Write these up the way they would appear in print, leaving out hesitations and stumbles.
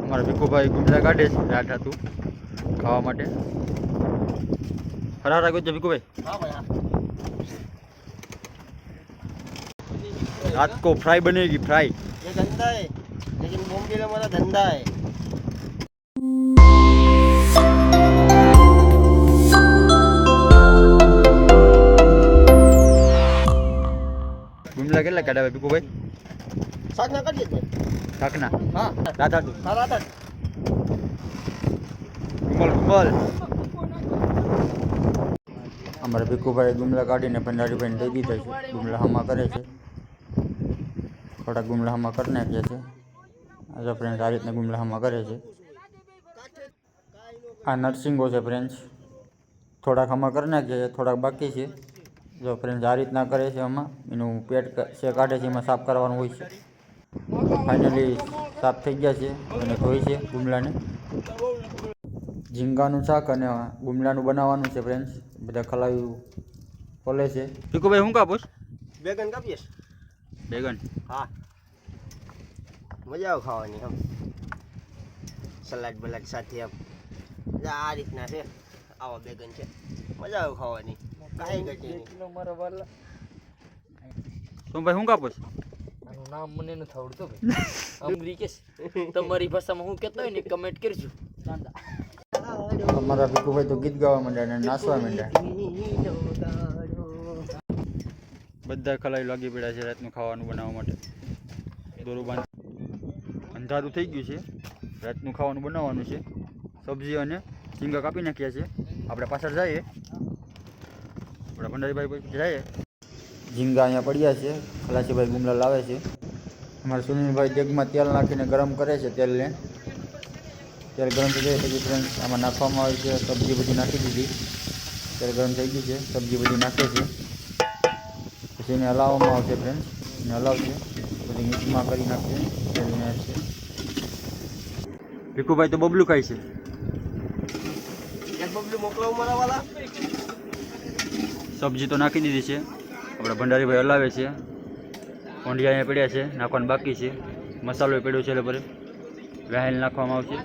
અમારા ભીખુભાઈ ગુંદરા કાઢે છે રાત હતું ખાવા માટે હરા રાખ્યો છે भीखुभाई। रात को फ्राई बनेगी फ्राई। ये धंधा है लेकिन बॉम्बे हमारा धंधा है। ગુંદરા કેટલા કાઢ્યા ભીખુભાઈ? શાકના કાઢીએ છે શાકના? હા રાત હતું રાત ગુંબલ અમારા ભીખુભાઈ ગુમલા કાઢીને ભંડારીભાઈને દઈ દીધા છે। ગુમલા હમા કરે છે, થોડા ગુમલા હમા કરી નાખ્યા છે। આજે ફ્રેન્ડ આ રીતના ગુમલા હમા કરે છે। આ નરસિંગો છે ફ્રેન્ડ્સ, થોડાક હમા કરી નાખ્યા છે, થોડાક બાકી છે। જો ફ્રેન્ડ્સ આ રીતના કરે છે, આમાં એનું પેટ છે કાઢે છે, એમાં સાફ કરવાનું હોય છે। ફાઇનલી સાફ થઈ ગયા છે અને ધોઈ છે ગુમલાને। ઝીંગાનું શાક અને ગુમલાનું બનાવવાનું છે ફ્રેન્ડ્સ। બધા ખલાયું ખોલે છે। ભીખુભાઈ શું કાપોસ? બેગન કાપીએ। બેગન? હા મજા આવે ખાવાની આમ સલાડ બલાડ સાથે આમ આ રીતના છે। આવા બેગન છે, મજા આવે ખાવાની, કાંઈ ઘટી નહીં। મારો વાલા સોમભાઈ શું કાપોસ? આનું નામ મને નથી આવડતું ભાઈ અમરીકેશ તમારી ભાષામાં હું કહેતો હોય ને કમેન્ટ કરજો। અમારા ભીખુભાઈ તો ગીત ગાવા માંડ્યા અને નાચવા માંડ્યા। બધા ખલાઈ લાગી પડ્યા છે રાતનું ખાવાનું બનાવવા માટે। દોરું બાંધ અંધારું થઈ ગયું છે, રાતનું ખાવાનું બનાવવાનું છે। સબ્જી અને ઝીંગા કાપી નાખ્યા છે। આપણે પાછળ જઈએ, આપણા ભંડારીભાઈ જઈએ। ઝીંગા અહીંયા પડ્યા છે, ખલાસીભાઈ ગુમલા લાવે છે। અમારા સુનિલભાઈ દેગમાં તેલ નાખીને ગરમ કરે છે। તેલ ગરમ થઈ જાય પછી ફ્રેન્ડ્સ આમાં નાખવામાં આવે છે। સબ્જી બધી નાખી દીધી, તેલ ગરમ થઈ ગયું છે, સબ્જી બધી નાખે છે, પછી એને હલાવવામાં આવશે ફ્રેન્ડ્સ। એને હલાવશે બધી મિક્સમાં કરી નાખશે। ભીખુભાઈ તો બબલું ખાય છે। એક બબલું મોકલાવું મારા વાલા। સબ્જી તો નાખી દીધી છે, આપણા ભંડારીભાઈ હલાવે છે। કોંડિયા અહીંયા પડ્યા છે, નાખવાનું બાકી છે। મસાલો પડ્યો છે, એટલે પર વેહેલ નાખવામાં આવશે।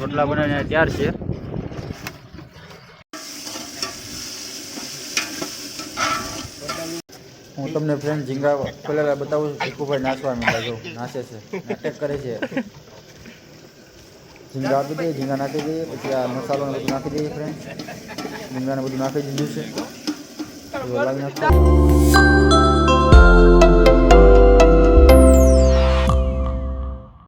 રોટલા બનાવીને તૈયાર છે। હું તમને ફ્રેન્ડ ઝીંગા પેલા બતાવું છું। ભીખુભાઈ નાચવા માંડ્યા, જો નાચે છે, નાટક કરે છે। ઝીંગા આપી દઈએ, ઝીંગા નાખી દઈએ, પછી આ મસાલો બધું નાખી દઈએ ફ્રેન્ડ। ઝીંગાને બધું નાખી દીધું છે, લાવી નાખો।